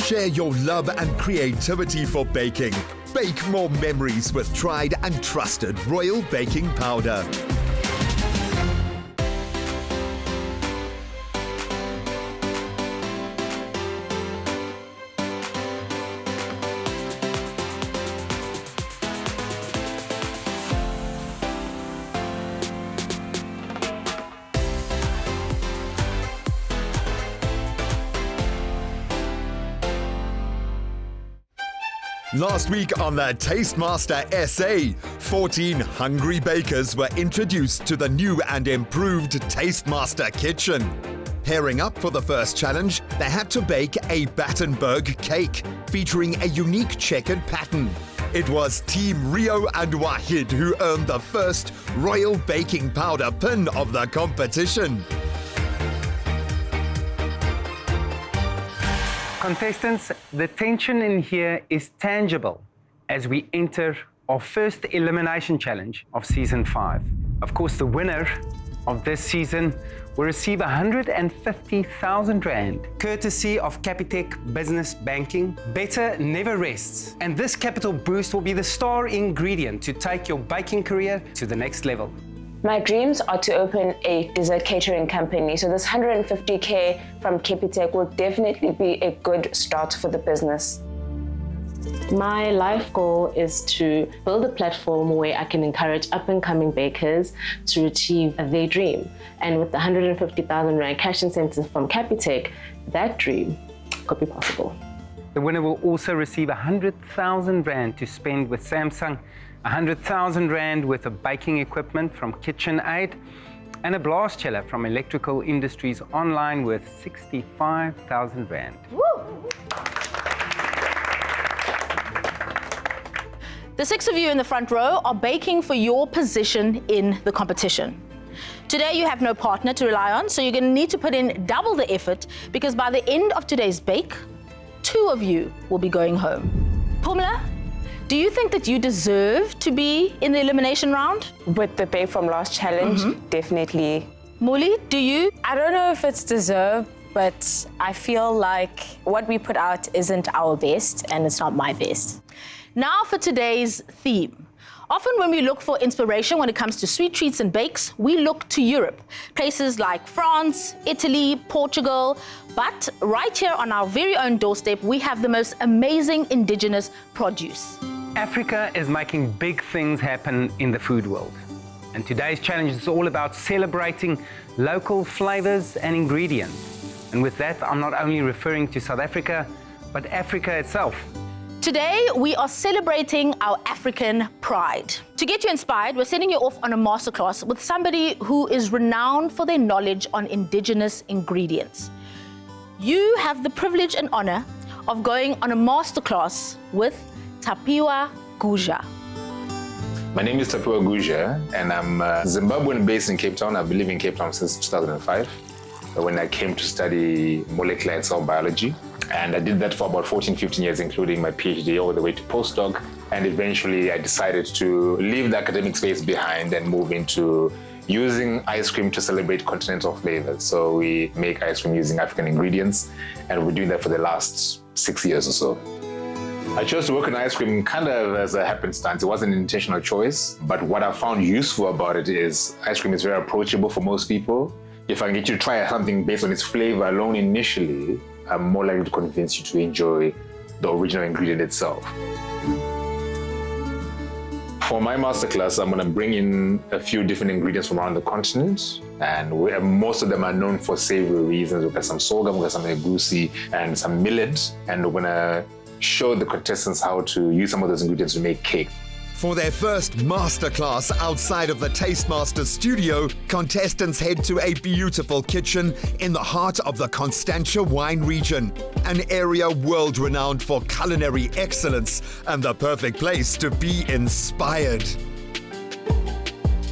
Share your love and creativity for baking. Bake more memories with tried and trusted Royal Baking Powder. Last week on the Tastemaster SA, 14 hungry bakers were introduced to the new and improved Tastemaster kitchen. Pairing up for the first challenge, they had to bake a Battenberg cake featuring a unique checkered pattern. It was Team Rio and Wahid who earned the first Royal Baking Powder pin of the competition. Contestants, the tension in here is tangible as we enter our first elimination challenge of season 5. Of course, the winner of this season will receive 150,000 Rand, courtesy of Capitec Business Banking. Better never rests. And this capital boost will be the star ingredient to take your baking career to the next level. My dreams are to open a dessert catering company, so this 150K from Capitec will definitely be a good start for the business. My life goal is to build a platform where I can encourage up-and-coming bakers to achieve their dream. And with the 150,000 Rand cash incentive from Capitec, that dream could be possible. The winner will also receive 100,000 Rand to spend with Samsung, 100,000 Rand worth of baking equipment from KitchenAid, and a blast chiller from Electrical Industries Online worth 65,000 Rand. Woo! The 6 of you in the front row are baking for your position in the competition. Today you have no partner to rely on, so you're going to need to put in double the effort, because by the end of today's bake, 2 of you will be going home. Pumla, do you think that you deserve to be in the elimination round? With the bake from last challenge, definitely. Muli, do you? I don't know if it's deserved, but I feel like what we put out isn't our best, and it's not my best. Now for today's theme. Often when we look for inspiration when it comes to sweet treats and bakes, we look to Europe. Places like France, Italy, Portugal. But right here on our very own doorstep, we have the most amazing indigenous produce. Africa is making big things happen in the food world. And today's challenge is all about celebrating local flavors and ingredients. And with that, I'm not only referring to South Africa, but Africa itself. Today, we are celebrating our African pride. To get you inspired, we're sending you off on a masterclass with somebody who is renowned for their knowledge on indigenous ingredients. You have the privilege and honor of going on a masterclass with Tapiwa Guzha. My name is Tapiwa Guzha, and I'm Zimbabwean based in Cape Town. I've been living in Cape Town since 2005, when I came to study molecular and cell biology. And I did that for about 14, 15 years, including my PhD all the way to postdoc. And eventually I decided to leave the academic space behind and move into using ice cream to celebrate continental flavors. So we make ice cream using African ingredients, and we're doing that for the last 6 years or so. I chose to work in ice cream kind of as a happenstance. It wasn't an intentional choice, but what I found useful about it is ice cream is very approachable for most people. If I can get you to try something based on its flavor alone initially, I'm more likely to convince you to enjoy the original ingredient itself. For my masterclass, I'm going to bring in a few different ingredients from around the continent, and most of them are known for savory reasons. We've got some sorghum, we've got some egusi, and some millet, and we're going to show the contestants how to use some of those ingredients to make cake. For their first masterclass outside of the Tastemaster studio, contestants head to a beautiful kitchen in the heart of the Constantia wine region, an area world-renowned for culinary excellence and the perfect place to be inspired.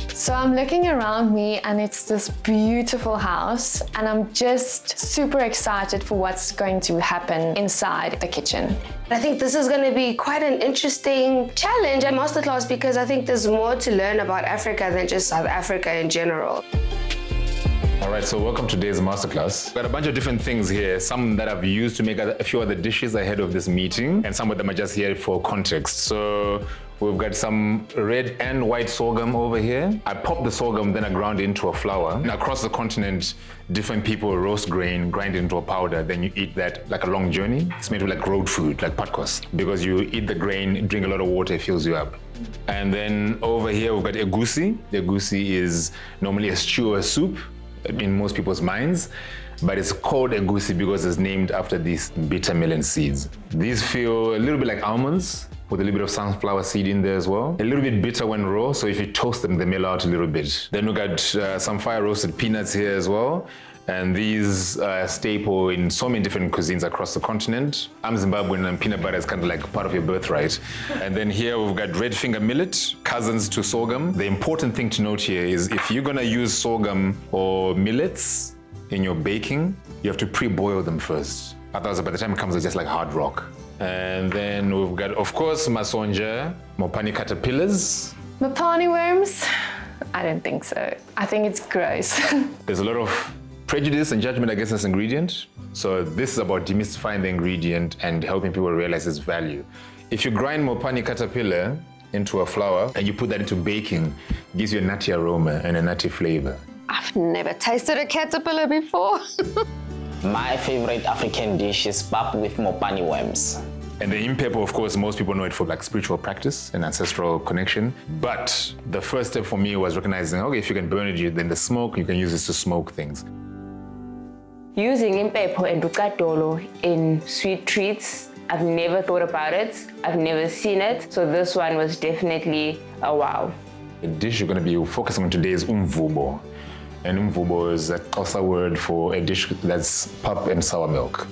So I'm looking around me and it's this beautiful house, and I'm just super excited for what's going to happen inside the kitchen. I think this is going to be quite an interesting challenge and masterclass, because I think there's more to learn about Africa than just South Africa in general. All right, so welcome to today's masterclass. Got a bunch of different things here, some that I've used to make a few other dishes ahead of this meeting, and some of them are just here for context. So we've got some red and white sorghum over here. I popped the sorghum, then I ground it into a flour. And across the continent, different people roast grain, grind it into a powder, then you eat that like a long journey. It's made with like road food, like patkos, because you eat the grain, drink a lot of water, it fills you up. And then over here, we've got egusi. The egusi is normally a stew or a soup in most people's minds, but it's called egusi because it's named after these bitter melon seeds. These feel a little bit like almonds with a little bit of sunflower seed in there as well. A little bit bitter when raw, so if you toast them, they mellow out a little bit. Then we got some fire roasted peanuts here as well. And these are a staple in so many different cuisines across the continent. I'm Zimbabwean and peanut butter is kind of like part of your birthright. And then here we've got red finger millet, cousins to sorghum. The important thing to note here is if you're gonna use sorghum or millets in your baking, you have to pre-boil them first. Otherwise, by the time it comes, it's just like hard rock. And then we've got, of course, masonja, mopani caterpillars. Mopani worms? I don't think so. I think it's gross. There's a lot of prejudice and judgment against this ingredient. So this is about demystifying the ingredient and helping people realize its value. If you grind mopani caterpillar into a flour and you put that into baking, it gives you a nutty aroma and a nutty flavor. I've never tasted a caterpillar before. My favorite African dish is pap with mopani worms. And the impepo, of course, most people know it for like spiritual practice and ancestral connection. But the first step for me was recognizing, okay, if you can burn it, then the smoke, you can use this to smoke things. Using impepo and rukatolo in sweet treats, I've never thought about it. I've never seen it. So this one was definitely a wow. The dish you're going to be focusing on today is umvubo. And umvubo is a Xhosa word for a dish that's pap and sour milk.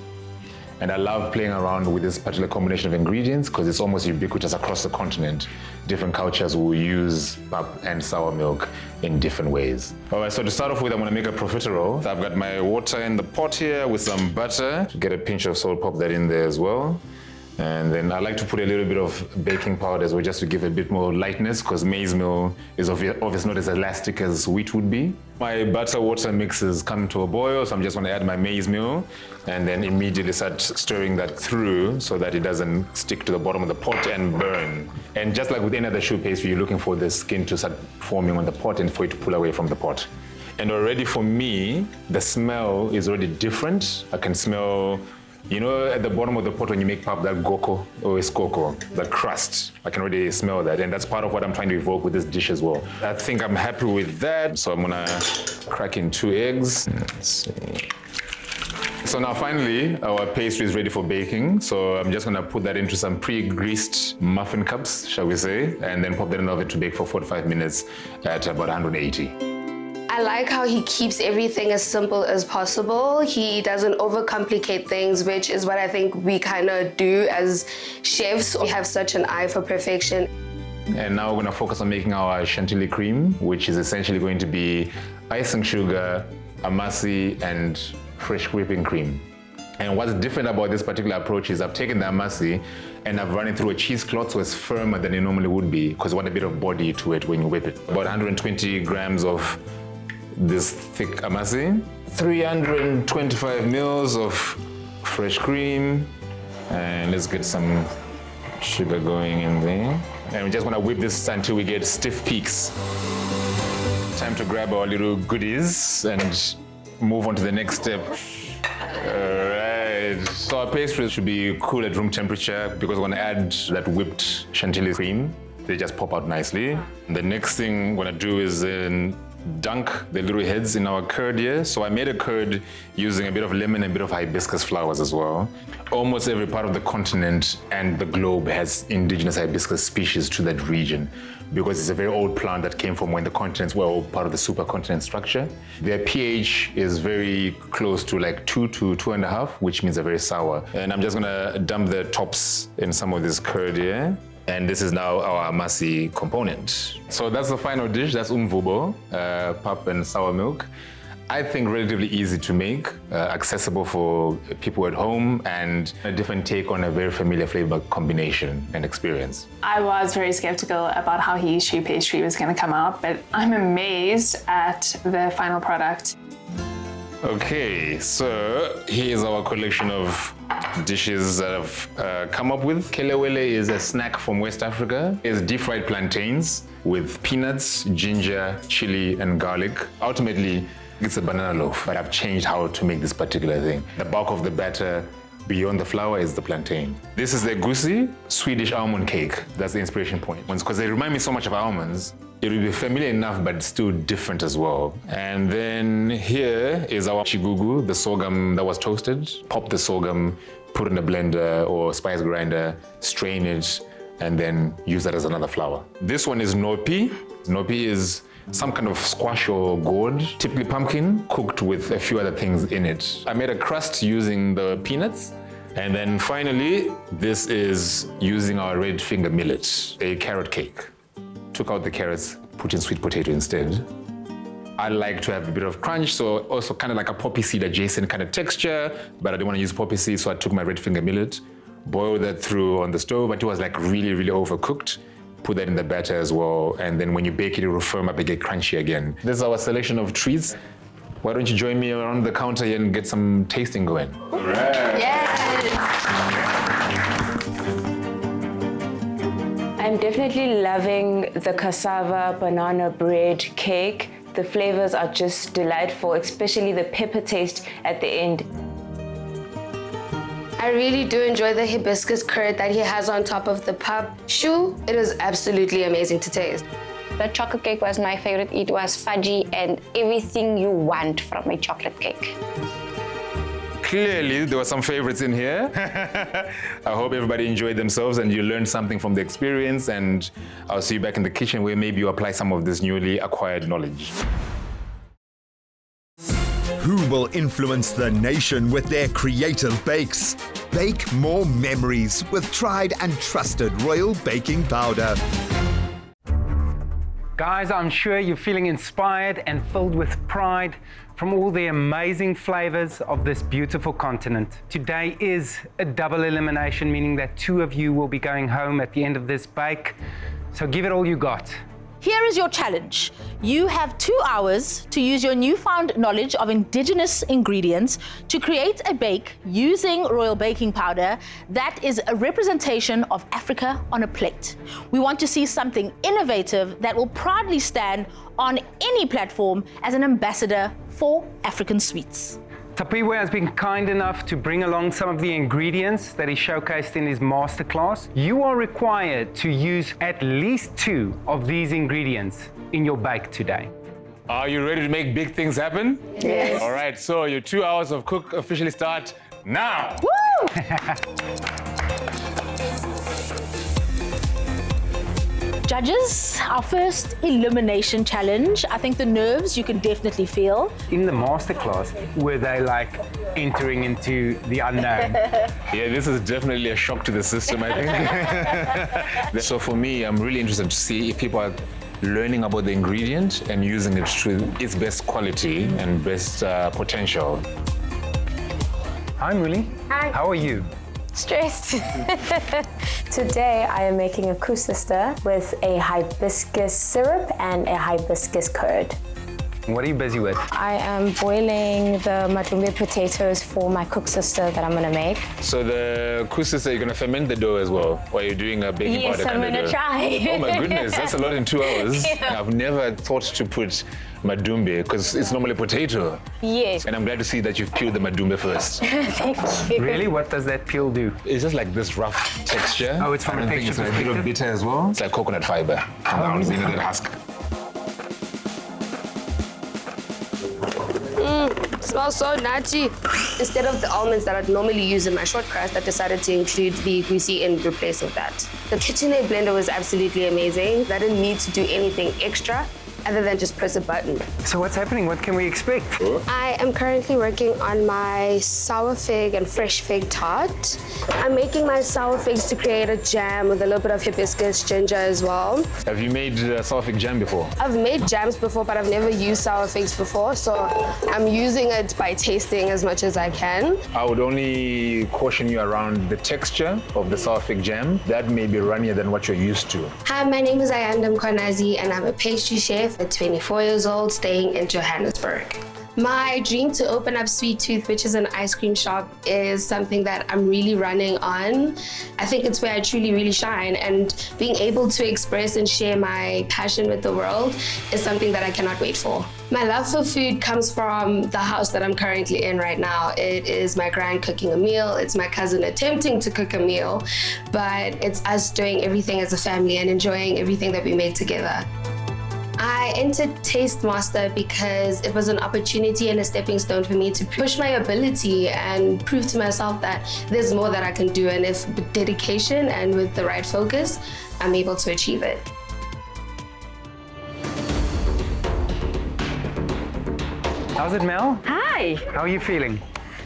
And I love playing around with this particular combination of ingredients because it's almost ubiquitous across the continent. Different cultures will use pap and sour milk in different ways. All right, so to start off with, I'm gonna make a profiterole. I've got my water in the pot here with some butter. Get a pinch of salt, pop that in there as well. And then I like to put a little bit of baking powder as well, just to give a bit more lightness, because maize meal is obviously not as elastic as wheat would be. My butter water mix is coming to a boil, so I'm just going to add my maize meal and then immediately start stirring that through so that it doesn't stick to the bottom of the pot and burn. And just like with any other choux pastry, you're looking for the skin to start forming on the pot and for it to pull away from the pot. And already for me, the smell is already different. I can smell, you know, at the bottom of the pot when you make pap, that goko or iskoko, the crust, I can already smell that. And that's part of what I'm trying to evoke with this dish as well. I think I'm happy with that. So I'm gonna crack in 2 eggs. Let's see. So now finally, our pastry is ready for baking. So I'm just gonna put that into some pre-greased muffin cups, shall we say, and then pop that in the oven to bake for 45 minutes at about 180. I like how he keeps everything as simple as possible. He doesn't overcomplicate things, which is what I think we kind of do as chefs. We have such an eye for perfection. And now we're going to focus on making our chantilly cream, which is essentially going to be icing sugar, amasi, and fresh whipping cream. And what's different about this particular approach is I've taken the amasi and I've run it through a cheesecloth so it's firmer than it normally would be, because you want a bit of body to it when you whip it. About 120 grams of this thick amasi, 325 mils of fresh cream, and let's get some sugar going in there. And we just want to whip this until we get stiff peaks. Time to grab our little goodies and move on to the next step. All right. So our pastry should be cool at room temperature because we're going to add that whipped chantilly cream. They just pop out nicely. And the next thing we're going to do is dunk the little heads in our curd here. So I made a curd using a bit of lemon and a bit of hibiscus flowers as well. Almost every part of the continent and the globe has indigenous hibiscus species to that region because it's a very old plant that came from when the continents were all part of the supercontinent structure. Their pH is very close to like 2 to 2.5, which means they're very sour. And I'm just gonna dump the tops in some of this curd here. And this is now our amasi component. So that's the final dish, that's umvubo, pap and sour milk. I think relatively easy to make, accessible for people at home, and a different take on a very familiar flavor combination and experience. I was very skeptical about how his choux pastry was going to come out, but I'm amazed at the final product. Okay, so here's our collection of dishes that I've come up with. Kelewele is a snack from West Africa. It's deep-fried plantains with peanuts, ginger, chili, and garlic. Ultimately, it's a banana loaf, but I've changed how to make this particular thing. The bulk of the batter beyond the flour is the plantain. This is the gusi, Swedish almond cake. That's the inspiration point. Because they remind me so much of almonds, it will be familiar enough, but still different as well. And then here is our chigugu, the sorghum that was toasted. Pop the sorghum, put it in a blender or spice grinder, strain it, and then use that as another flour. This one is nopi. Nopi is some kind of squash or gourd, typically pumpkin, cooked with a few other things in it. I made a crust using the peanuts. And then finally, this is using our red finger millet, a carrot cake. Took out the carrots, put in sweet potato instead. I like to have a bit of crunch, so also kind of like a poppy seed adjacent kind of texture, but I didn't want to use poppy seed, so I took my red finger millet, boiled that through on the stove until it was like really, really overcooked. Put that in the batter as well, and then when you bake it, it will firm up and get crunchy again. This is our selection of treats. Why don't you join me around the counter here and get some tasting going? All right. Yes! I'm definitely loving the cassava banana bread cake. The flavors are just delightful, especially the pepper taste at the end. I really do enjoy the hibiscus curd that he has on top of the pap choux. It is absolutely amazing to taste. The chocolate cake was my favorite. It was fudgy and everything you want from a chocolate cake. Clearly, there were some favorites in here. I hope everybody enjoyed themselves and you learned something from the experience, and I'll see you back in the kitchen where maybe you apply some of this newly acquired knowledge. Who will influence the nation with their creative bakes? Bake more memories with tried and trusted Royal Baking Powder. Guys, I'm sure you're feeling inspired and filled with pride from all the amazing flavors of this beautiful continent. Today is a double elimination, meaning that 2 of you will be going home at the end of this bake. So give it all you got. Here is your challenge. You have 2 hours to use your newfound knowledge of indigenous ingredients to create a bake using Royal Baking Powder that is a representation of Africa on a plate. We want to see something innovative that will proudly stand on any platform as an ambassador for African sweets. Tapiwa has been kind enough to bring along some of the ingredients that he showcased in his masterclass. You are required to use at least 2 of these ingredients in your bake today. Are you ready to make big things happen? Yes. All right, so your 2 hours of cook officially start now. Woo! Judges, our first elimination challenge. I think the nerves you can definitely feel. In the masterclass, were they like entering into the unknown? Yeah, this is definitely a shock to the system, I think. So for me, I'm really interested to see if people are learning about the ingredient and using it to its best quality and best potential. Hi, Muli. Hi. How are you? Stressed. Today I am making a kusista with a hibiscus syrup and a hibiscus curd. What are you busy with? I am boiling the madumbe potatoes for my kusista that I'm gonna make. So the kusisa, you're gonna ferment the dough as well, while you're doing a baking powder Yes, I'm kind of gonna dough? try. Oh my goodness, that's a lot in 2 hours. Yeah. I've never thought to put madumbe because it's normally potato. Yes. And I'm glad to see that you've peeled the madumbe first. Thank you. Really? What does that peel do? It's just like this rough texture. Oh, it's from I a don't think texture it's a bit of perspective? bitter as well. It's like coconut fiber from the outside of the husk. Smells so nutty. Instead of the almonds that I'd normally use in my short crust, I decided to include the gusi in replace of that. The KitchenAid blender was absolutely amazing. I didn't need to do anything extra other than just press a button. So what's happening? What can we expect? I am currently working on my sour fig and fresh fig tart. I'm making my sour figs to create a jam with a little bit of hibiscus ginger as well. Have you made sour fig jam before? I've made jams before, but I've never used sour figs before, so I'm using it by tasting as much as I can. I would only caution you around the texture of the sour fig jam. That may be runnier than what you're used to. Hi, my name is Ayanda Mkwanazi, and I'm a pastry chef at 24 years old, staying in Johannesburg. My dream to open up Sweet Tooth, which is an ice cream shop, is something that I'm really running on. I think it's where I truly, really shine, and being able to express and share my passion with the world is something that I cannot wait for. My love for food comes from the house that I'm currently in right now. It is my grand cooking a meal, it's my cousin attempting to cook a meal, but it's us doing everything as a family and enjoying everything that we make together. I entered Taste Master because it was an opportunity and a stepping stone for me to push my ability and prove to myself that there's more that I can do, and if with dedication and with the right focus, I'm able to achieve it. How's it, Mel? Hi. How are you feeling?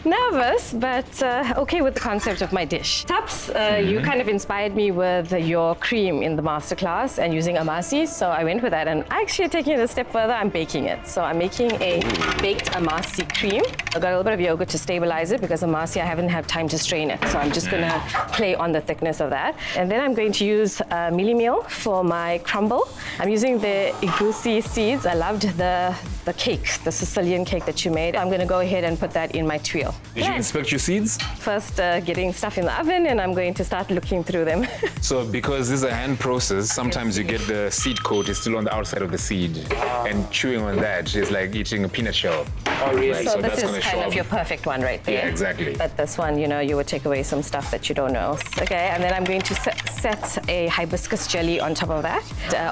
Nervous, but okay with the concept of my dish. Taps, you kind of inspired me with your cream in the masterclass and using amasi, so I went with that. And actually taking it a step further, I'm baking it. So I'm making a baked amasi cream. I got a little bit of yogurt to stabilize it because amasi, I haven't had time to strain it. So I'm just gonna play on the thickness of that. And then I'm going to use mealie meal for my crumble. I'm using the igusi seeds. I loved the cake, the Sicilian cake that you made. I'm gonna go ahead and put that in my tuile. Did you inspect your seeds? First, getting stuff in the oven, and I'm going to start looking through them. So because this is a hand process, sometimes you get the seed coat is still on the outside of the seed. And chewing on that is like eating a peanut shell. Oh, really? Right, so that's this is kind of your perfect one right there. Yeah, exactly. But this one, you know, you would take away some stuff that you don't know. Okay, and then I'm going to set a hibiscus jelly on top of that.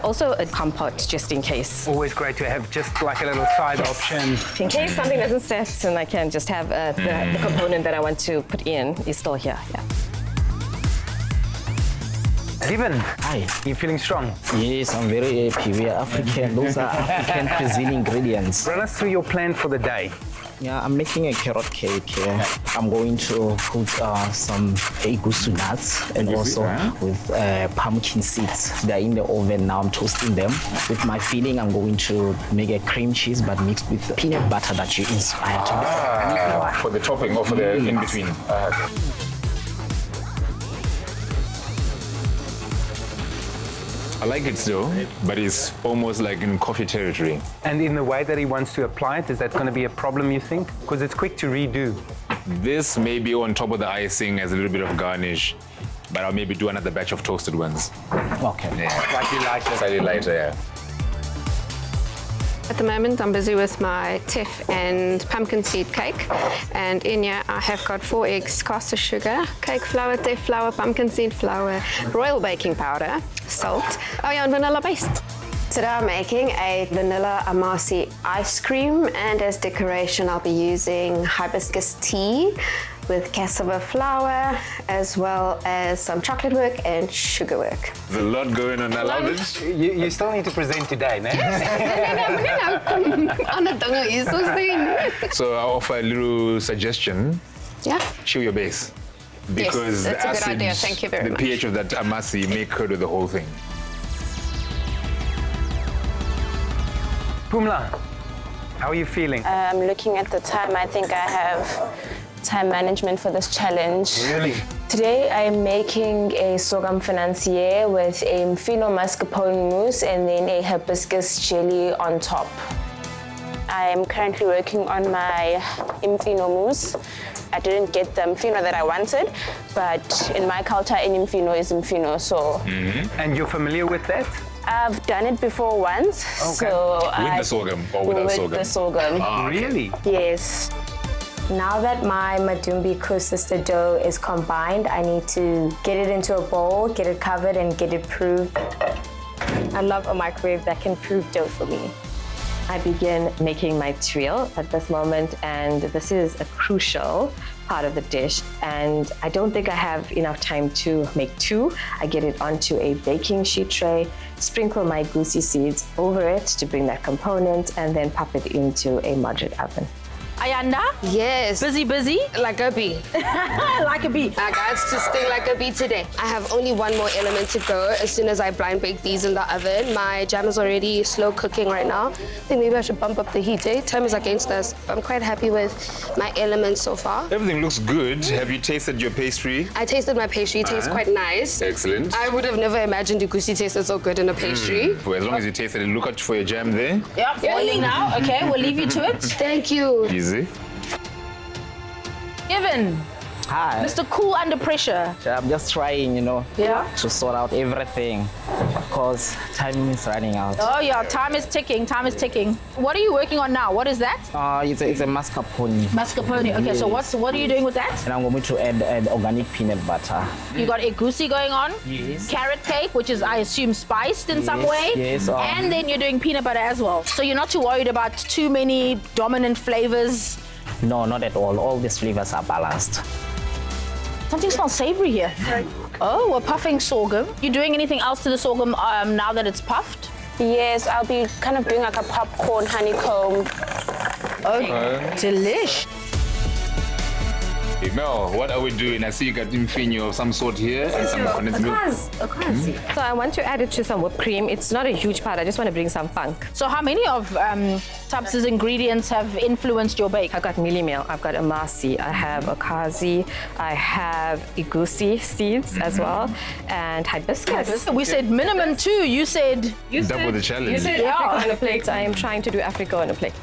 Also a compote, just in case. Always great to have just like a little side option. In case something doesn't set, and I can just have the component that I want to put in is still here. Yeah. Steven, Hi. you feeling strong? Yes, I'm very happy. We are African. Those are African cuisine ingredients. Run us through your plan for the day. Yeah, I'm making a carrot cake. I'm going to put some igusu nuts and also with pumpkin seeds. They're in the oven now. I'm toasting them. With my filling, I'm going to make a cream cheese, but mixed with peanut butter that you inspired me. For the topping or for the in-between? I like it still, but it's almost like in coffee territory. And in the way that he wants to apply it, is that going to be a problem, you think? Because it's quick to redo. This may be on top of the icing as a little bit of garnish, but I'll maybe do another batch of toasted ones. Okay. Yeah. Slightly lighter. Slightly lighter, yeah. At the moment, I'm busy with my teff and pumpkin seed cake. And in here, I have got 4 eggs, caster sugar, cake flour, teff flour, pumpkin seed flour, royal baking powder, salt, and vanilla paste. Today I'm making a vanilla amasi ice cream, and as decoration I'll be using hibiscus tea with cassava flour, as well as some chocolate work and sugar work. There's a lot going on. I love it. You still need to present today, man. So I'll offer a little suggestion. Yeah. Chew your base. Because yes, that's the a good acid, idea. Thank you very much. The pH of that amasi may cut with the whole thing. Pumla, how are you feeling? Looking at the time, I think I have time management for this challenge. Really? Today I'm making a sorghum financier with a mfino mascarpone mousse and then a hibiscus jelly on top. I am currently working on my mfino mousse. I didn't get the mfino that I wanted, but in my culture, any mfino is mfino, so. And you're familiar with that? I've done it before once. Okay. So with the sorghum or without sorghum? With the sorghum. Oh, okay. Really? Yes. Now that my Madumbi co-sister dough is combined, I need to get it into a bowl, get it covered, and get it proved. I love a microwave that can prove dough for me. I begin making my tuile at this moment, and this is a crucial part of the dish, and I don't think I have enough time to make 2. I get it onto a baking sheet tray, sprinkle my goosey seeds over it to bring that component, and then pop it into a moderate oven. I Ayanda? Yes. Busy? Like a bee. Like a bee. I got to sting like a bee today. I have only one more element to go. As soon as I blind bake these in the oven, my jam is already slow cooking right now. I think maybe I should bump up the heat, eh? Time is against us. I'm quite happy with my elements so far. Everything looks good. Have you tasted your pastry? I tasted my pastry. It tastes quite nice. Excellent. I would have never imagined Igusi tasted so good in a pastry. Well, as long as you tasted it, look out for your jam there. Yep, boiling now. Okay, we'll leave you to it. Thank you. Easy. Kevin. Hi. Mr. Cool under pressure. I'm just trying, to sort out everything because time is running out. Oh yeah, time is ticking. What are you working on now? What is that? It's a mascarpone. Mascarpone. Okay, so what are you doing with that? And I'm going to add organic peanut butter. You got egusi going on. Yes. Carrot cake, which is, I assume, spiced in some way. Yes. And then you're doing peanut butter as well. So you're not too worried about too many dominant flavors? No, not at all. All these flavors are balanced. Something smells savory here. Oh, we're puffing sorghum. You doing anything else to the sorghum now that it's puffed? Yes, I'll be kind of doing like a popcorn honeycomb. Oh, delish. Mel, what are we doing? I see you got infinio of some sort here and some condensed milk. So I want to add it to some whipped cream. It's not a huge part. I just want to bring some funk. So how many of Tap's ingredients have influenced your bake? I've got mealie meal, I've got amasi, I have okazi, I have igusi seeds as well, and hibiscus. We said minimum 2. You said... Double the challenge. You said Africa on a plate. I am trying to do Africa on a plate.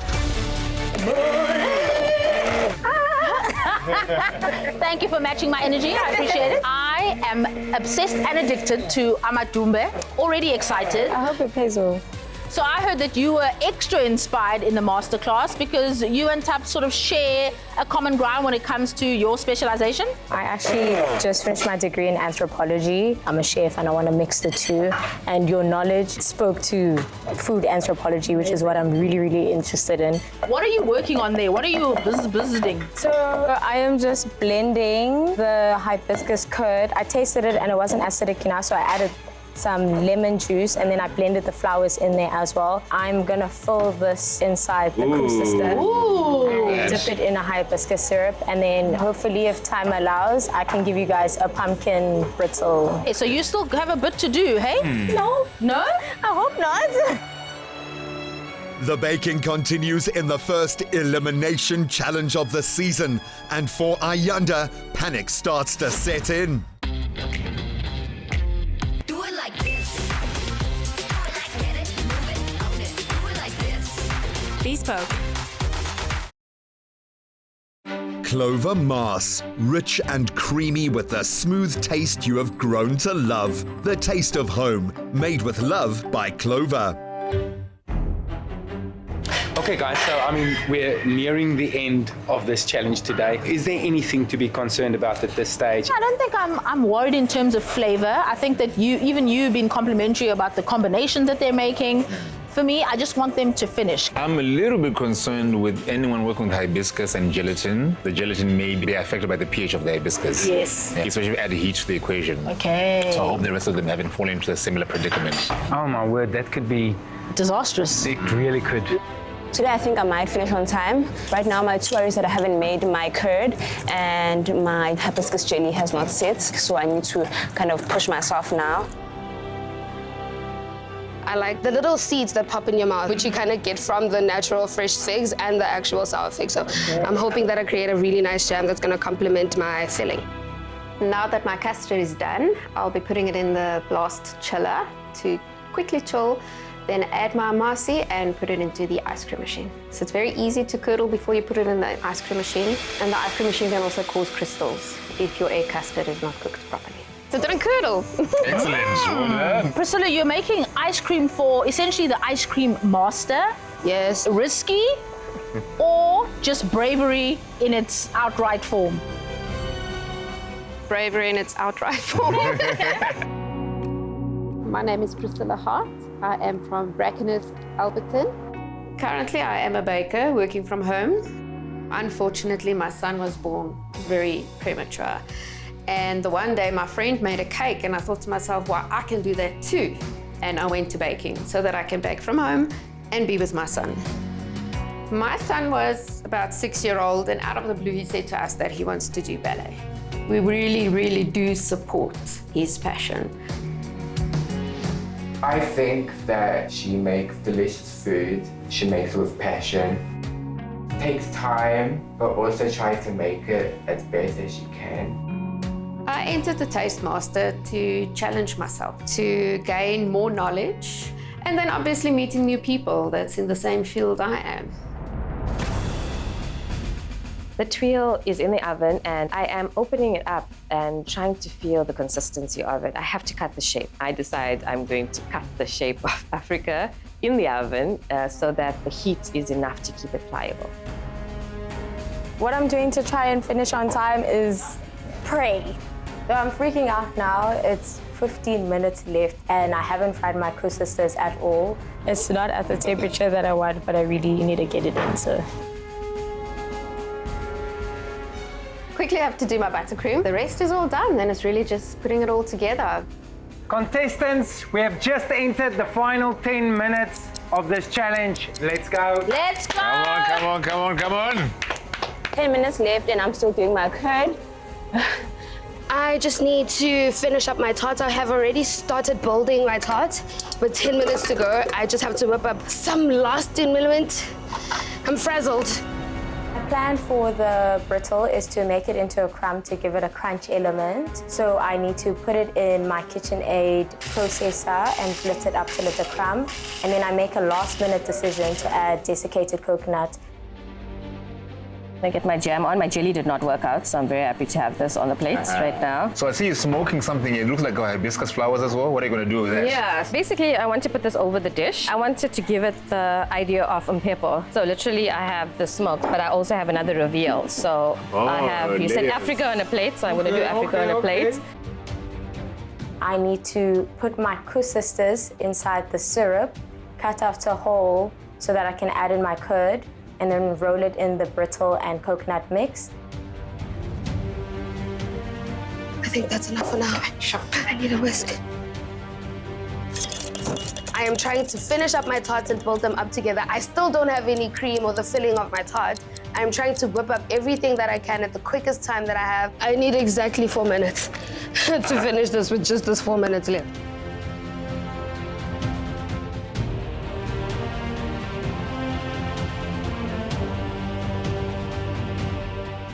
Thank you for matching my energy. I appreciate it. I am obsessed and addicted to amadumbe. Already excited. I hope it pays off. So I heard that you were extra inspired in the masterclass because you and Tap sort of share a common ground when it comes to your specialization. I actually just finished my degree in anthropology. I'm a chef and I want to mix the two. And your knowledge spoke to food anthropology, which is what I'm really, really interested in. What are you working on there? What are you visiting? So I am just blending the hibiscus curd. I tasted it and it wasn't acidic enough, so I added some lemon juice and then I blended the flowers in there as well. I'm gonna fill this inside the custard and dip it in a hibiscus syrup, and then hopefully, if time allows, I can give you guys a pumpkin brittle. Hey, so you still have a bit to do, hey? No? I hope not. The baking continues in the first elimination challenge of the season, and for Ayanda, panic starts to set in. Bespoke. Clover Mars, rich and creamy with the smooth taste you have grown to love. The taste of home, made with love by Clover. Okay guys, so we're nearing the end of this challenge today. Is there anything to be concerned about at this stage? I don't think I'm worried in terms of flavor. I think that you've been complimentary about the combinations that they're making. For me, I just want them to finish. I'm a little bit concerned with anyone working with hibiscus and gelatin. The gelatin may be affected by the pH of the hibiscus. Yes. Yeah, especially if you add heat to the equation. Okay. So I hope the rest of them haven't fallen into a similar predicament. Oh my word, that could be disastrous. It really could. Today I think I might finish on time. Right now my 2 worries that I haven't made my curd and my hibiscus jelly has not set, so I need to kind of push myself now. I like the little seeds that pop in your mouth, which you kind of get from the natural fresh figs and the actual sour figs. So I'm hoping that I create a really nice jam that's going to complement my filling. Now that my custard is done, I'll be putting it in the blast chiller to quickly chill, then add my amasi and put it into the ice cream machine. So it's very easy to curdle before you put it in the ice cream machine. And the ice cream machine can also cause crystals if your egg custard is not cooked properly. So don't curdle. Excellent. Priscilla, you're making ice cream for essentially the ice cream master. Yes. Risky or just bravery in its outright form? Bravery in its outright form. My name is Priscilla Hart. I am from Brackenhurst, Alberton. Currently, I am a baker working from home. Unfortunately, my son was born very premature. And the one day my friend made a cake and I thought to myself, well, I can do that too. And I went to baking so that I can bake from home and be with my son. My son was about 6-year-old, and out of the blue, he said to us that he wants to do ballet. We really, really do support his passion. I think that she makes delicious food. She makes it with passion. Takes time, but also tries to make it as best as she can. I entered the Taste Master to challenge myself, to gain more knowledge, and then obviously meeting new people that's in the same field I am. The tuile is in the oven and I am opening it up and trying to feel the consistency of it. I have to cut the shape. I decide I'm going to cut the shape of Africa in the oven so that the heat is enough to keep it pliable. What I'm doing to try and finish on time is pray. So I'm freaking out now. It's 15 minutes left and I haven't fried my co-sisters at all. It's not at the temperature that I want, but I really need to get it in, so. Quickly have to do my buttercream. The rest is all done, then it's really just putting it all together. Contestants, we have just entered the final 10 minutes of this challenge. Let's go. Let's go. Come on, come on, come on, come on. 10 minutes left and I'm still doing my curd. I just need to finish up my tart. I have already started building my tart. With 10 minutes to go, I just have to whip up some last 10 minutes. I'm frazzled. My plan for the brittle is to make it into a crumb to give it a crunch element. So I need to put it in my KitchenAid processor and blitz it up till it's a crumb. And then I make a last-minute decision to add desiccated coconut. I get my jam on. My jelly did not work out, so I'm very happy to have this on the plates right now. So I see you smoking something. It looks like hibiscus flowers as well. What are you going to do with that? Yeah, basically I want to put this over the dish. I wanted to give it the idea of umpepo. So literally I have the smoked, but I also have another reveal. So I have, you said Africa on a plate, so I'm going to do Africa on a plate. I need to put my co-sisters inside the syrup, cut off a hole so that I can add in my curd, and then roll it in the brittle and coconut mix. I think that's enough for now. I need a whisk. I am trying to finish up my tarts and build them up together. I still don't have any cream or the filling of my tart. I'm trying to whip up everything that I can at the quickest time that I have. I need exactly 4 minutes to finish this with just this 4 minutes left.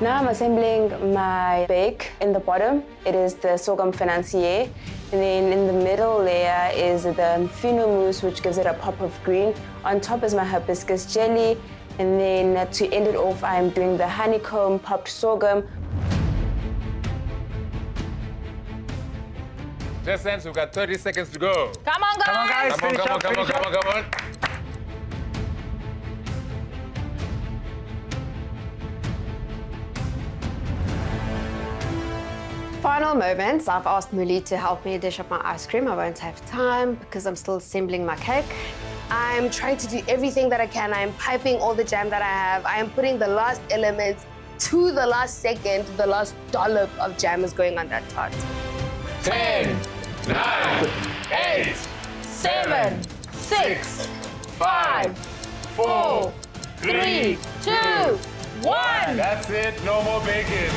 Now I'm assembling my bake in the bottom. It is the sorghum financier. And then in the middle layer is the mfino mousse, which gives it a pop of green. On top is my hibiscus jelly. And then to end it off, I'm doing the honeycomb popped sorghum. Contestants, we've got 30 seconds to go. Come on, guys. Come on, guys. Come on, come on, come on, come on, come on. Final moments. I've asked Muli to help me dish up my ice cream. I won't have time because I'm still assembling my cake. I'm trying to do everything that I can. I'm piping all the jam that I have. I am putting the last elements to the last second. The last dollop of jam is going on that tart. 10, 9, 8, 7, 6, 5, 4, 3, 2, 1. That's it. No more bacon.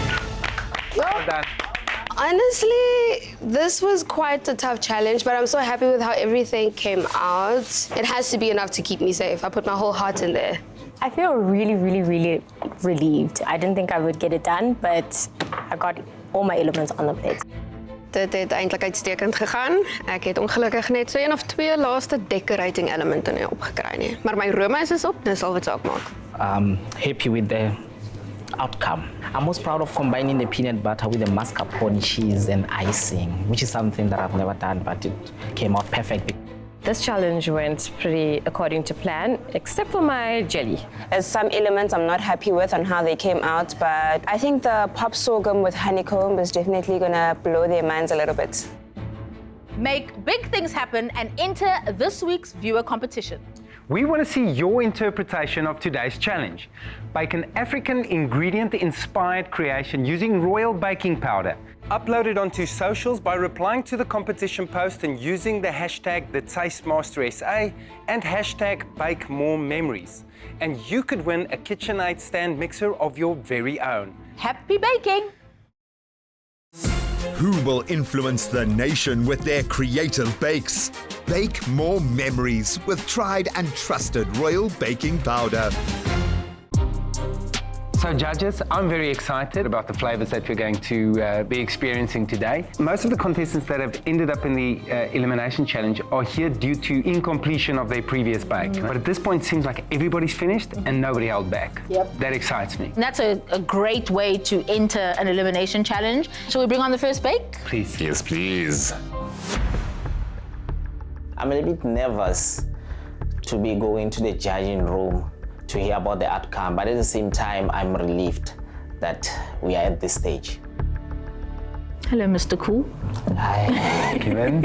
Well done. Honestly, this was quite a tough challenge, but I'm so happy with how everything came out. It has to be enough to keep me safe. I put my whole heart in there. I feel really, really, really relieved. I didn't think I would get it done, but I got all my elements on the plate. Dit het eintlik uitstekend gegaan. Ek het ongelukkig net so 1 of 2 laaste decorating elemente nie opgekry nie. Maar my roomys is op, dis al wat saak maak. I'm happy with the outcome. I'm most proud of combining the peanut butter with the mascarpone cheese and icing, which is something that I've never done, but it came out perfect. This challenge went pretty according to plan, except for my jelly. There's some elements I'm not happy with on how they came out, but I think the pop sorghum with honeycomb is definitely gonna blow their minds a little bit. Make big things happen and enter this week's viewer competition. We want to see your interpretation of today's challenge. Bake an African ingredient-inspired creation using royal baking powder. Upload it onto socials by replying to the competition post and using the hashtag #TheTasteMasterSA and hashtag #BakeMoreMemories. And you could win a KitchenAid stand mixer of your very own. Happy baking! Who will influence the nation with their creative bakes? Bake more memories with tried and trusted royal baking powder. So judges, I'm very excited about the flavors that we're going to be experiencing today. Most of the contestants that have ended up in the Elimination Challenge are here due to incompletion of their previous bake. But at this point, it seems like everybody's finished and nobody held back. Yep. That excites me. And that's a great way to enter an Elimination Challenge. Shall we bring on the first bake? Please. Yes, please. I'm a little bit nervous to be going to the judging room to hear about the outcome, but at the same time, I'm relieved that we are at this stage. Hello, Mr. Cool. Hi. Kevin.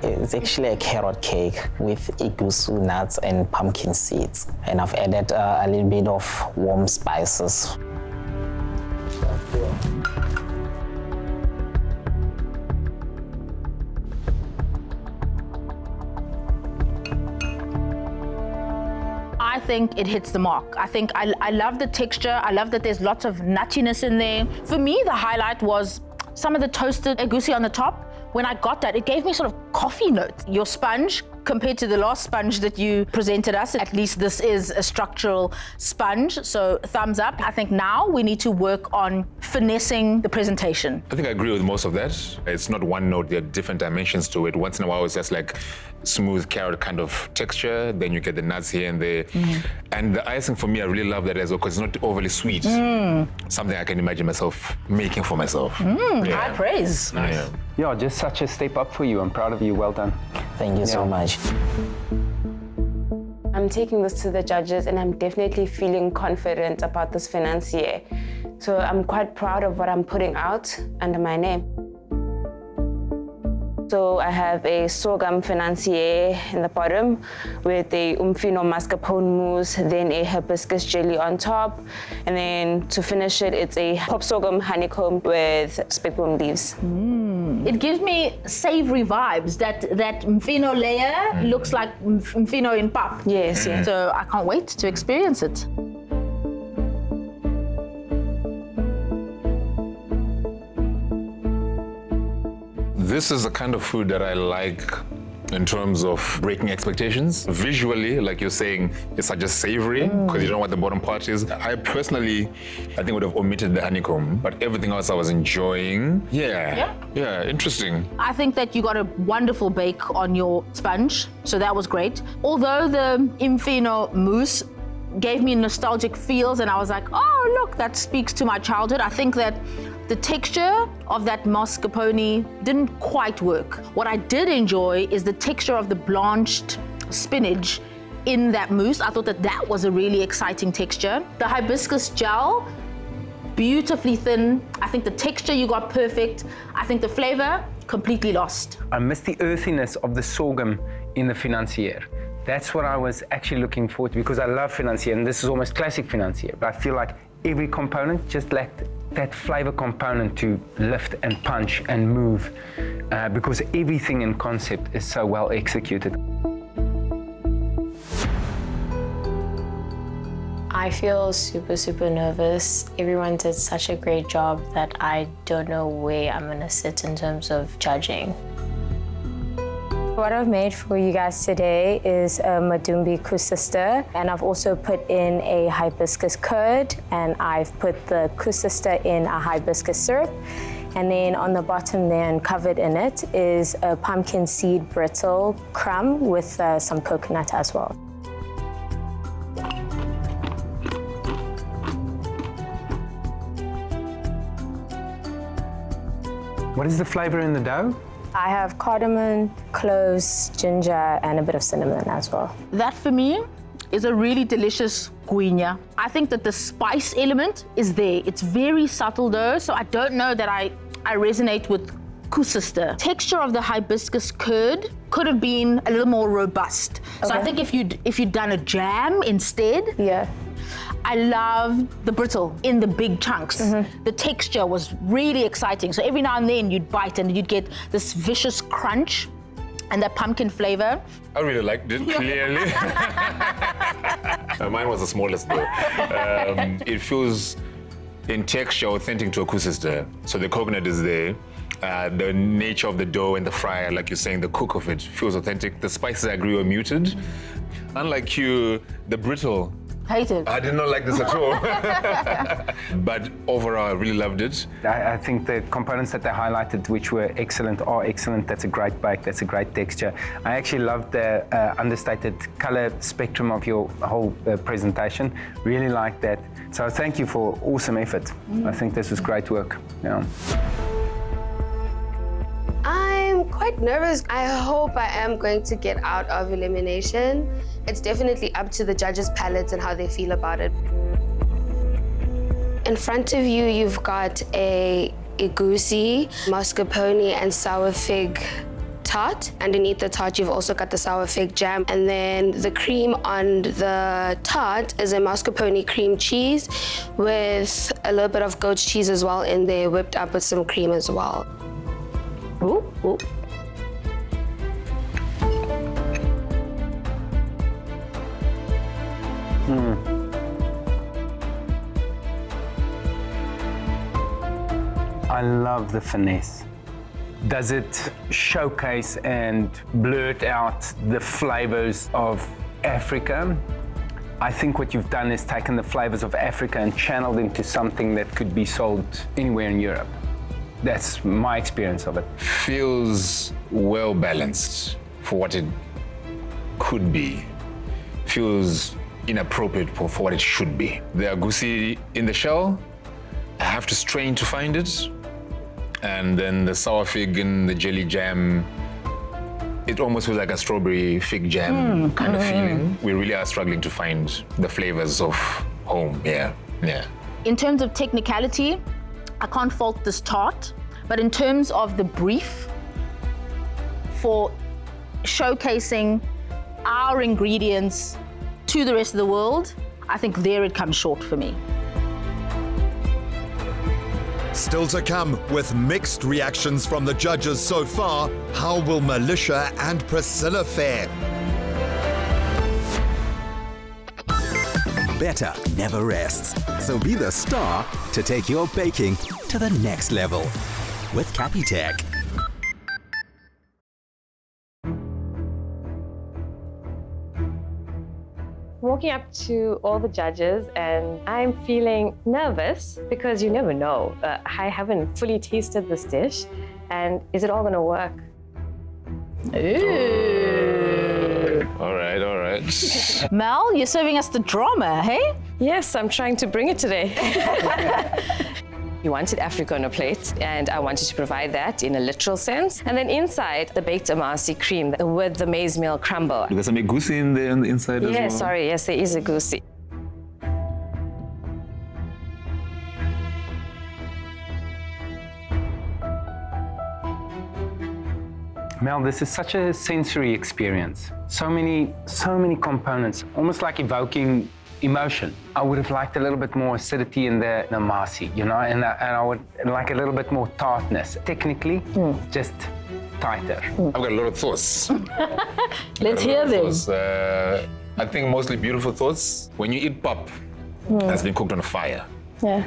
It's actually a carrot cake with igusu nuts and pumpkin seeds, and I've added a little bit of warm spices. I think it hits the mark. I think I love the texture. I love that there's lots of nuttiness in there. For me, the highlight was some of the toasted egusi on the top. When I got that, it gave me sort of coffee notes. Your sponge, compared to the last sponge that you presented us, at least this is a structural sponge, so thumbs up. I think now we need to work on finessing the presentation. I think I agree with most of that. It's not one note, there are different dimensions to it. Once in a while, it's just like smooth carrot kind of texture, then you get the nuts here and there. And the icing for me, I really love that as well, because it's not overly sweet. Something I can imagine myself making for myself. High praise. Yeah. Yeah, just such a step up for you. I'm proud of you. Well done. Thank you so much. I'm taking this to the judges and I'm definitely feeling confident about this financier. So I'm quite proud of what I'm putting out under my name. So I have a sorghum financier in the bottom with a umfino mascarpone mousse, then a hibiscus jelly on top, and then to finish it, it's a pop sorghum honeycomb with speckbone leaves. It gives me savory vibes. That mfino layer looks like mfino in pap. Yes, yes. So I can't wait to experience it. This is the kind of food that I like in terms of breaking expectations. Visually, like you're saying, it's just savory because you don't know what the bottom part is. I personally, I think would have omitted the honeycomb, but everything else I was enjoying. Yeah, interesting. I think that you got a wonderful bake on your sponge, so that was great. Although the mfino mousse gave me nostalgic feels and I was like, oh, look, that speaks to my childhood. I think that the texture of that mascarpone didn't quite work. What I did enjoy is the texture of the blanched spinach in that mousse. I thought that was a really exciting texture. The hibiscus gel, beautifully thin. I think the texture you got perfect. I think the flavor, completely lost. I missed the earthiness of the sorghum in the financier. That's what I was actually looking forward to because I love financier and this is almost classic financier, but I feel like every component just lacked that flavor component to lift and punch and move because everything in concept is so well executed. I feel super, super nervous. Everyone did such a great job that I don't know where I'm gonna sit in terms of judging. What I've made for you guys today is a Madumbi Kusista, and I've also put in a hibiscus curd, and I've put the Kusista in a hibiscus syrup. And then on the bottom there and covered in it is a pumpkin seed brittle crumb with some coconut as well. What is the flavor in the dough? I have cardamom, cloves, ginger, and a bit of cinnamon as well. That for me is a really delicious guinya. I think that the spice element is there. It's very subtle though, so I don't know that I resonate with sister. Texture of the hibiscus curd could have been a little more robust. So I think if you'd done a jam instead. Yeah. I love the brittle in the big chunks. The texture was really exciting. So every now and then you'd bite and you'd get this vicious crunch and that pumpkin flavor. I really liked it, clearly. Mine was the smallest though. It feels in texture authentic to a sister. So the coconut is there. The nature of the dough and the fryer, like you're saying, the cook of it feels authentic. The spices, I agree, were muted. Unlike you, the brittle. Hated. I did not like this at all. But overall, I really loved it. I think the components that they highlighted, which were excellent, are excellent. That's a great bake, that's a great texture. I actually loved the understated color spectrum of your whole presentation. Really liked that. So thank you for awesome effort. I think this was great work. Yeah. I'm quite nervous. I hope I am going to get out of elimination. It's definitely up to the judges' palates and how they feel about it. In front of you, you've got a goosey, mascarpone, and sour fig tart. Underneath the tart, you've also got the sour fig jam. And then the cream on the tart is a mascarpone cream cheese with a little bit of goat cheese as well in there, whipped up with some cream as well. Ooh, ooh. I love the finesse. Does it showcase and blurt out the flavors of Africa? I think what you've done is taken the flavors of Africa and channeled into something that could be sold anywhere in Europe. That's my experience of it. Feels well balanced for what it could be. Feels inappropriate for what it should be. The agusi in the shell, I have to strain to find it. And then the sour fig in the jelly jam, it almost feels like a strawberry fig jam kind of feeling. We really are struggling to find the flavors of home, yeah. In terms of technicality, I can't fault this tart, but in terms of the brief for showcasing our ingredients to the rest of the world, I think there it comes short for me. Still to come, with mixed reactions from the judges so far, how will Militia and Priscilla fare? Better never rests, so be the star to take your baking to the next level with Capitec. Walking up to all the judges and I'm feeling nervous because you never know. I haven't fully tasted this dish, and is it all gonna work? Ooh. All right. Mel, you're serving us the drama, hey? Yes, I'm trying to bring it today. You wanted Africa on a plate, and I wanted to provide that in a literal sense. And then inside, the baked amasi cream with the maize meal crumble. There's some goosey in there on the inside as well? Yes, sorry, yes, there is a goosey. Mel, this is such a sensory experience. So many components, almost like evoking emotion. I would have liked a little bit more acidity in the amasi, you know, and I would like a little bit more tartness. Technically, just tighter. I've got a lot of thoughts. Let's hear them. I think mostly beautiful thoughts. When you eat pap, that's been cooked on a fire. Yeah.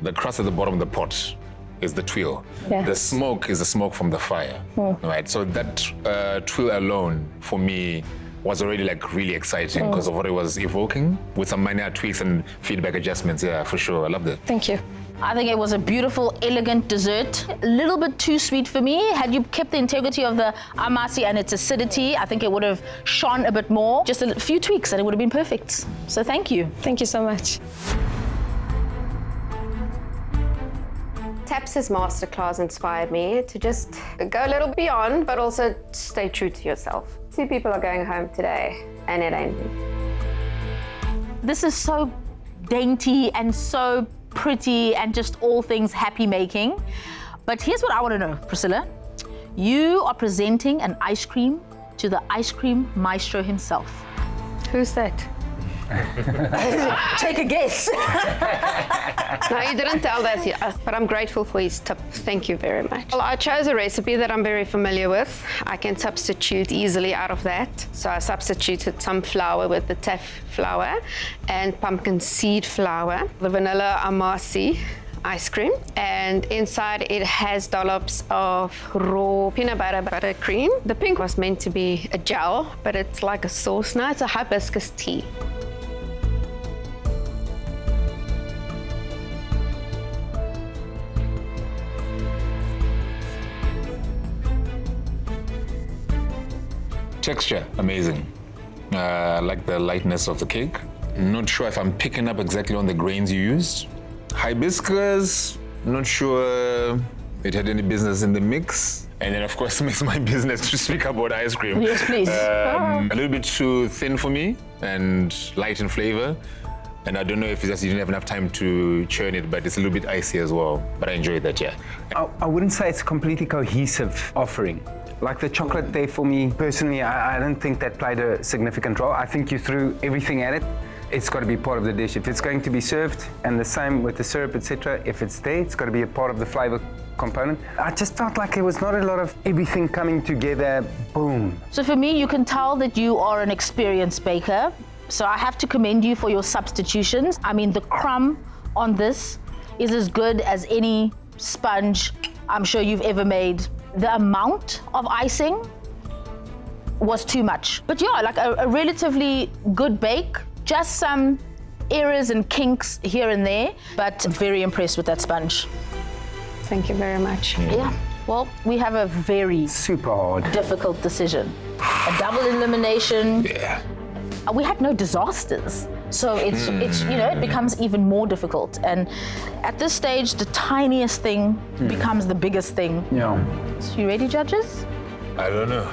The crust at the bottom of the pot is the twill. Yes. The smoke is the smoke from the fire, right? So that twill alone, for me, was already like really exciting because of what it was evoking, with some minor tweaks and feedback adjustments. Yeah, for sure, I loved it. Thank you. I think it was a beautiful, elegant dessert. A little bit too sweet for me. Had you kept the integrity of the amasi and its acidity, I think it would have shone a bit more. Just a few tweaks and it would have been perfect. So thank you. Thank you so much. Taps' masterclass inspired me to just go a little beyond, but also stay true to yourself. 2 people are going home today, and it ain't me. This is so dainty and so pretty and just all things happy making. But here's what I want to know, Priscilla. You are presenting an ice cream to the ice cream maestro himself. Who's that? Take a guess. No, you didn't tell that yet, but I'm grateful for his tip. Thank you very much. Well, I chose a recipe that I'm very familiar with. I can substitute easily out of that. So I substituted some flour with the teff flour and pumpkin seed flour, the vanilla amasi ice cream, and inside it has dollops of raw peanut butter buttercream. The pink was meant to be a gel, but it's like a sauce now. It's a hibiscus tea. Texture, amazing. I like the lightness of the cake. Not sure if I'm picking up exactly on the grains you used. Hibiscus, not sure it had any business in the mix. And then, of course, it makes my business to speak about ice cream. Yes, please. A little bit too thin for me and light in flavor. And I don't know if it's just you didn't have enough time to churn it, but it's a little bit icy as well. But I enjoyed that, yeah. I wouldn't say it's a completely cohesive offering. Like the chocolate there for me, personally, I don't think that played a significant role. I think you threw everything at it. It's got to be part of the dish. If it's going to be served, and the same with the syrup, etc., if it's there, it's got to be a part of the flavor component. I just felt like there was not a lot of everything coming together, boom. So for me, you can tell that you are an experienced baker. So I have to commend you for your substitutions. I mean, the crumb on this is as good as any sponge I'm sure you've ever made. The amount of icing was too much. But yeah, like a relatively good bake, just some errors and kinks here and there, but I'm very impressed with that sponge. Thank you very much. Yeah, well, we have a very super hard, difficult decision. A double elimination. Yeah. We had no disasters. So it's you know, it becomes even more difficult. And at this stage, the tiniest thing becomes the biggest thing. Yeah. So you ready, judges? I don't know.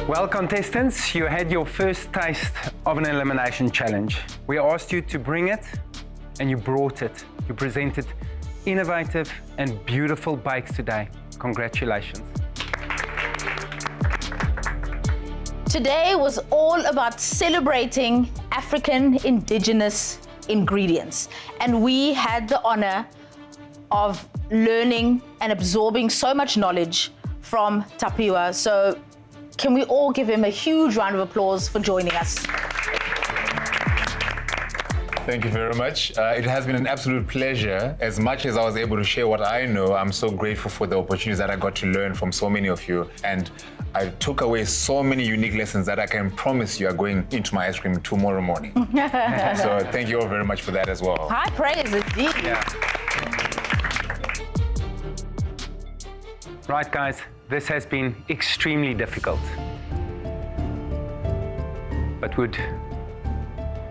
Well, contestants, you had your first taste of an elimination challenge. We asked you to bring it, and you brought it. You presented innovative and beautiful bakes today. Congratulations. Today was all about celebrating African indigenous ingredients. And we had the honor of learning and absorbing so much knowledge from Tapiwa. So can we all give him a huge round of applause for joining us? Thank you very much. It has been an absolute pleasure. As much as I was able to share what I know, I'm so grateful for the opportunities that I got to learn from so many of you. And I took away so many unique lessons that I can promise you are going into my ice cream tomorrow morning. So thank you all very much for that as well. High praise indeed. Yeah. Right, guys, this has been extremely difficult. But would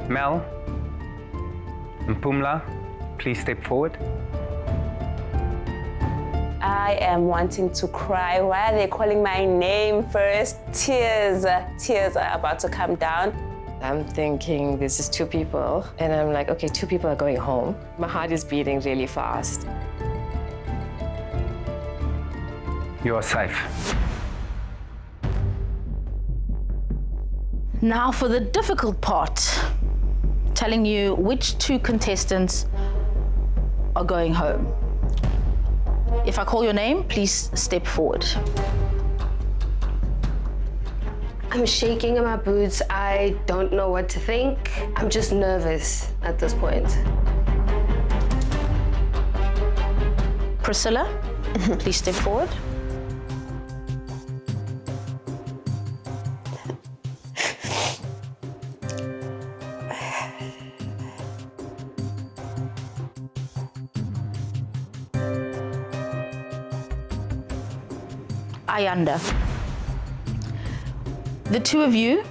Mel and Pumla please step forward? I am wanting to cry. Why are they calling my name first? Tears are about to come down. I'm thinking this is two people, and I'm like, okay, two people are going home. My heart is beating really fast. You are safe. Now for the difficult part, telling you which two contestants are going home. If I call your name, please step forward. I'm shaking in my boots. I don't know what to think. I'm just nervous at this point. Priscilla, please step forward. Ayanda. The two of you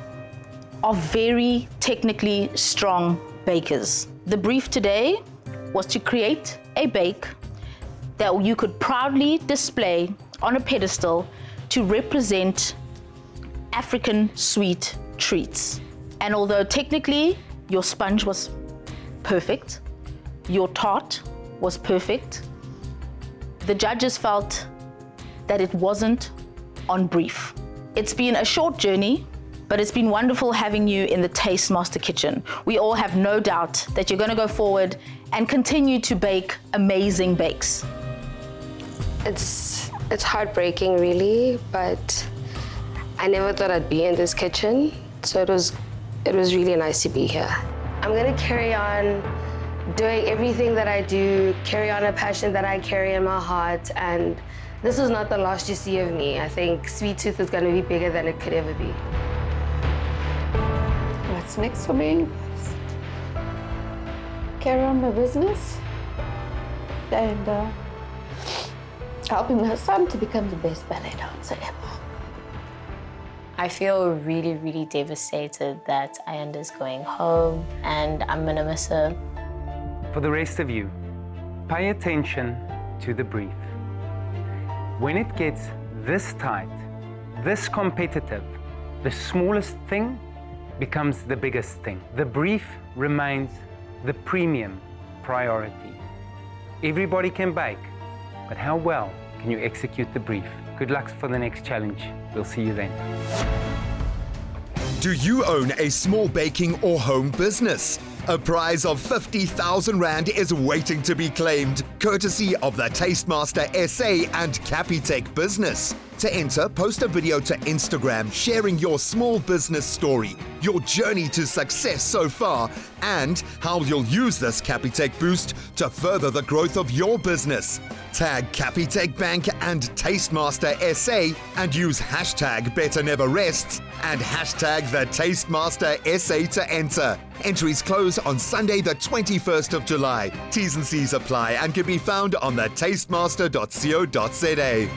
are very technically strong bakers. The brief today was to create a bake that you could proudly display on a pedestal to represent African sweet treats. And although technically your sponge was perfect, your tart was perfect. The judges felt that it wasn't on brief. It's been a short journey, but it's been wonderful having you in the Taste Master kitchen. We all have no doubt that you're going to go forward and continue to bake amazing bakes. It's heartbreaking, really, but I never thought I'd be in this kitchen, so it was really nice to be here. I'm gonna carry on doing everything that I do, carry on a passion that I carry in my heart, and this is not the last you see of me. I think Sweet Tooth is gonna be bigger than it could ever be. What's next for me? Carry on my business and helping my son to become the best ballet dancer ever. I feel really, really devastated that Ayanda's going home and I'm gonna miss her. For the rest of you, pay attention to the brief. When it gets this tight, this competitive, the smallest thing becomes the biggest thing. The brief remains the premium priority. Everybody can bake, but how well can you execute the brief? Good luck for the next challenge. We'll see you then. Do you own a small baking or home business? A prize of 50,000 Rand is waiting to be claimed, courtesy of the Tastemaster SA and Capitec Business. To enter, post a video to Instagram sharing your small business story, your journey to success so far, and how you'll use this Capitec boost to further the growth of your business. Tag Capitec Bank and Tastemaster SA and use hashtag Better Never Rests and hashtag the Tastemaster SA to enter. Entries close on Sunday the 21st of July. T's and C's apply and can be found on the tastemaster.co.za.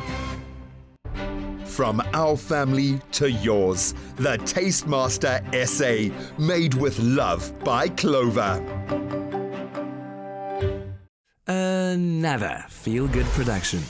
From our family to yours, the Tastemaster SA, made with love by Clover. Another feel-good production.